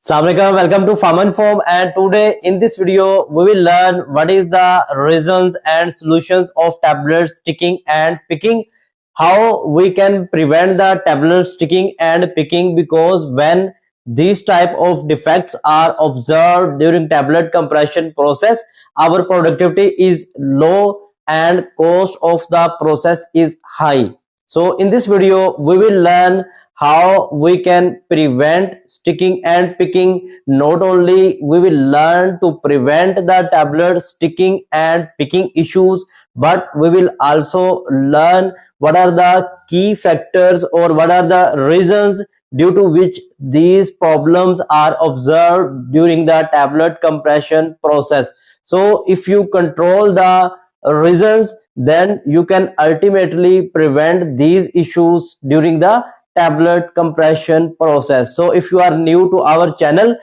Assalamualaikum, welcome to Farm Inform, and today in this video we will learn what is the reasons and solutions of tablet sticking and picking, how we can prevent the tablet sticking and picking, because when these type of defects are observed during tablet compression process, our productivity is low and cost of the process is high. So in this video we will learn how we can prevent sticking and picking. Not only we will learn to prevent the tablet sticking and picking issues, but we will also learn what are the key factors or what are the reasons due to which these problems are observed during the tablet compression process. So if you control the reasons, then you can ultimately prevent these issues during the tablet compression process. So if you are new to our channel,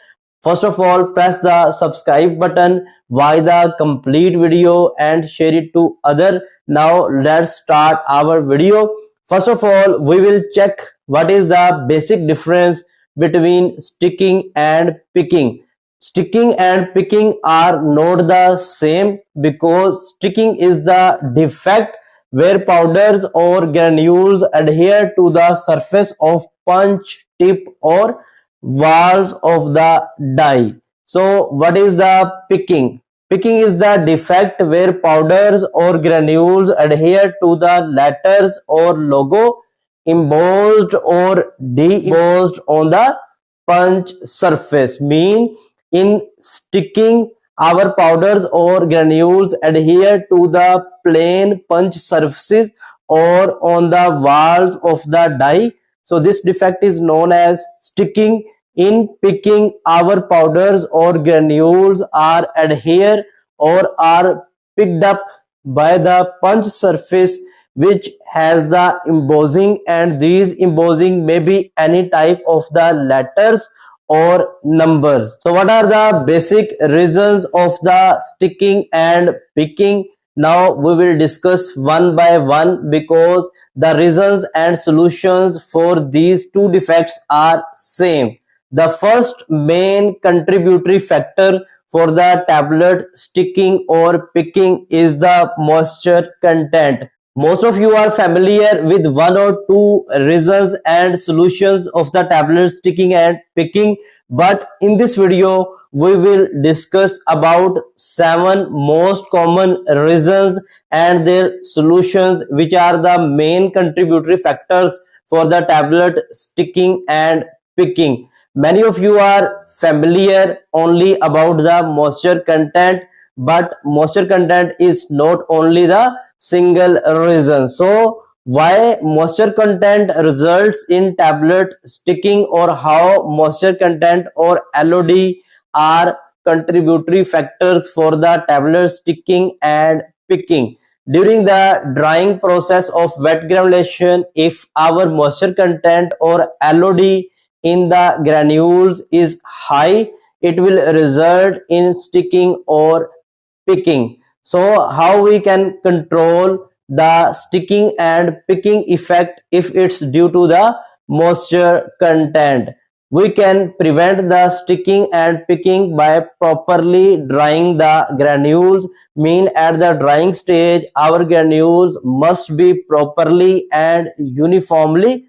first of all press the subscribe button, watch the complete video and share it to other. Now let's start our video. First of all, we will check what is the basic difference between sticking and picking. Sticking and picking are not the same, because sticking is the defect where powders or granules adhere to the surface of punch tip or walls of the die. So what is the picking? Picking is the defect where powders or granules adhere to the letters or logo embossed or de-embossed on the punch surface. Mean, in sticking, our powders or granules adhere to the plain punch surfaces or on the walls of the die. So this defect is known as sticking. In picking, our powders or granules are adhere or are picked up by the punch surface which has the embossing, and these embossing may be any type of the letters or numbers. So what are the basic reasons of the sticking and picking? Now we will discuss one by one, because the reasons and solutions for these two defects are same. The first main contributory factor for the tablet sticking or picking is the moisture content. Most of you are familiar with one or two reasons and solutions of the tablet sticking and picking, but in this video we will discuss about 7 most common reasons and their solutions, which are the main contributory factors for the tablet sticking and picking. Many of you are familiar only about the moisture content, but moisture content is not only the single reason. So why moisture content results in tablet sticking, or how moisture content or LOD are contributory factors for the tablet sticking and picking. During the drying process of wet granulation, if our moisture content or LOD in the granules is high, it will result in sticking or picking. So how we can control the sticking and picking effect if it's due to the moisture content? We can prevent the sticking and picking by properly drying the granules. Mean, at the drying stage, our granules must be properly and uniformly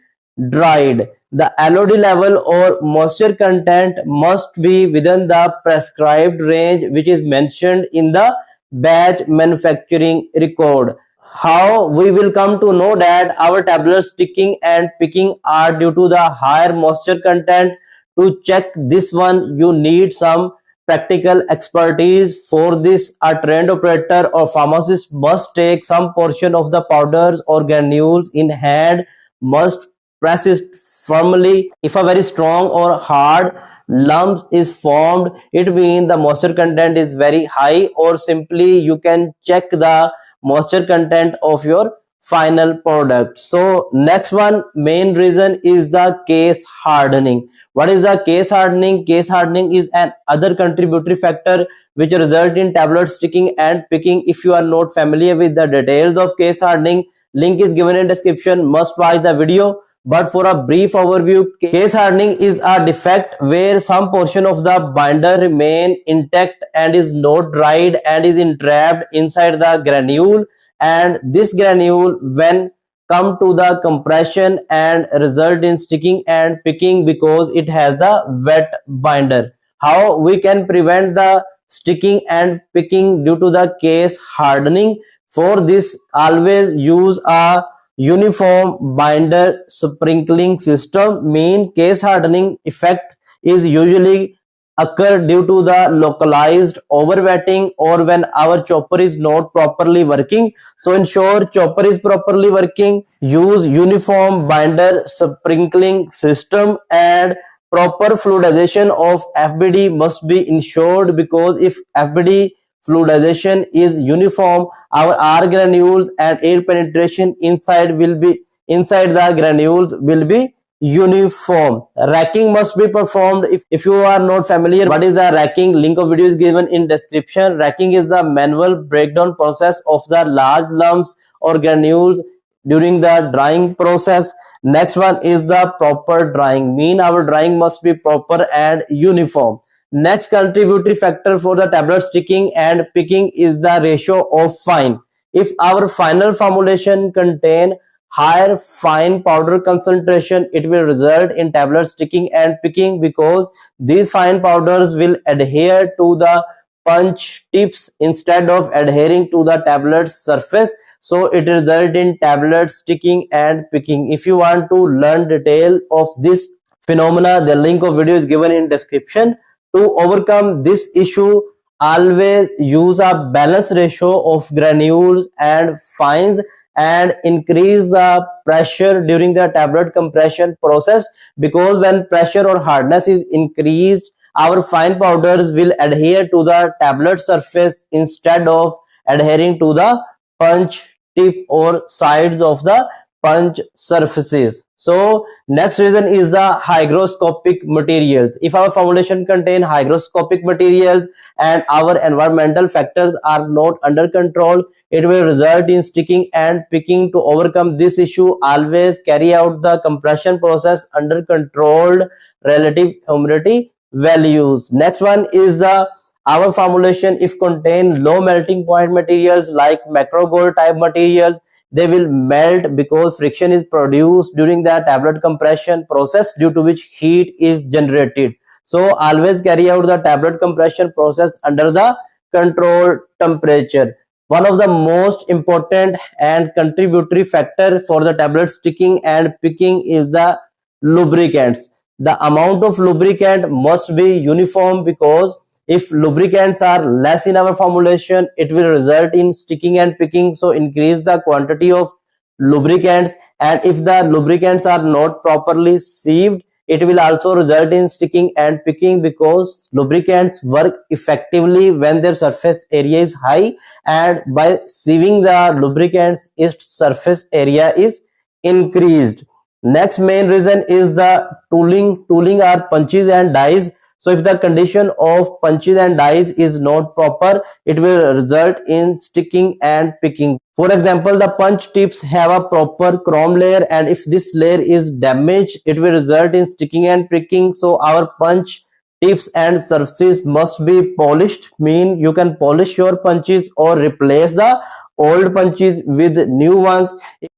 dried. The LOD level or moisture content must be within the prescribed range, which is mentioned in the batch manufacturing record. How we will come to know that our tablet sticking and picking are due to the higher moisture content? To check this one, you need some practical expertise. For this, a trained operator or pharmacist must take some portion of the powders or granules in hand, must press it firmly. If a very strong or hard lump is formed, it means the moisture content is very high, or simply you can check the moisture content of your final product. So next one main reason is the case hardening. What is the case hardening? Case hardening is an other contributory factor which result in tablet sticking and picking. If you are not familiar with the details of case hardening, link is given in description, must watch the video. But for a brief overview, case hardening is a defect where some portion of the binder remain intact and is not dried and is entrapped inside the granule, and this granule when come to the compression and result in sticking and picking because it has the wet binder. How we can prevent the sticking and picking due to the case hardening? For this, always use a uniform binder sprinkling system. Mean case hardening effect is usually occur due to the localized overwetting or when our chopper is not properly working. So ensure chopper is properly working, use uniform binder sprinkling system, and proper fluidization of FBD must be ensured, because if FBD fluidization is uniform, our R granules and air penetration inside the granules will be uniform. Racking must be performed. If you are not familiar what is the racking, link of video is given in description. Racking is the manual breakdown process of the large lumps or granules during the drying process. Next one is the proper drying. Mean our drying must be proper and uniform. Next contributory factor for the tablet sticking and picking is the ratio of fine. If our final formulation contain higher fine powder concentration, it will result in tablet sticking and picking because these fine powders will adhere to the punch tips instead of adhering to the tablet surface, so it result in tablet sticking and picking. If you want to learn detail of this phenomena, the link of video is given in description. To overcome this issue, always use a balanced ratio of granules and fines and increase the pressure during the tablet compression process, because when pressure or hardness is increased, our fine powders will adhere to the tablet surface instead of adhering to the punch tip or sides of the punch surfaces. So next reason is the hygroscopic materials. If our formulation contain hygroscopic materials and our environmental factors are not under control, it will result in sticking and picking. To overcome this issue, always carry out the compression process under controlled relative humidity values. Next one is the our formulation if contain low melting point materials like macro gold type materials, they will melt because friction is produced during the tablet compression process, due to which heat is generated. So always carry out the tablet compression process under the controlled temperature. One of the most important and contributory factor for the tablet sticking and picking is the lubricants. The amount of lubricant must be uniform, because if lubricants are less in our formulation, it will result in sticking and picking. So increase the quantity of lubricants, and if the lubricants are not properly sieved, it will also result in sticking and picking, because lubricants work effectively when their surface area is high, and by sieving the lubricants its surface area is increased. Next main reason is the tooling are punches and dies. So if the condition of punches and dies is not proper, it will result in sticking and picking. For example, the punch tips have a proper chrome layer, and if this layer is damaged, it will result in sticking and picking. So our punch tips and surfaces must be polished. Mean you can polish your punches or replace the old punches with new ones.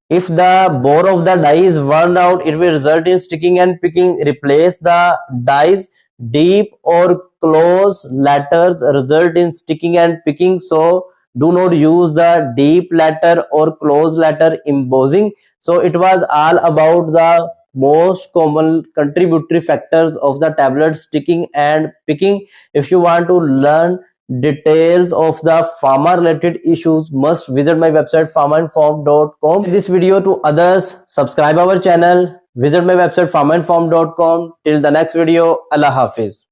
If the bore of the die is worn out, it will result in sticking and picking. Replace the dies. Deep or close letters result in sticking and picking, so do not use the deep letter or close letter embossing. So it was all about the most common contributory factors of the tablet sticking and picking. If you want to learn details of the pharma related issues, must visit my website pharmainform.com. This video to others, subscribe our channel, visit my website pharmainform.com. Till the next video, Allah Hafiz.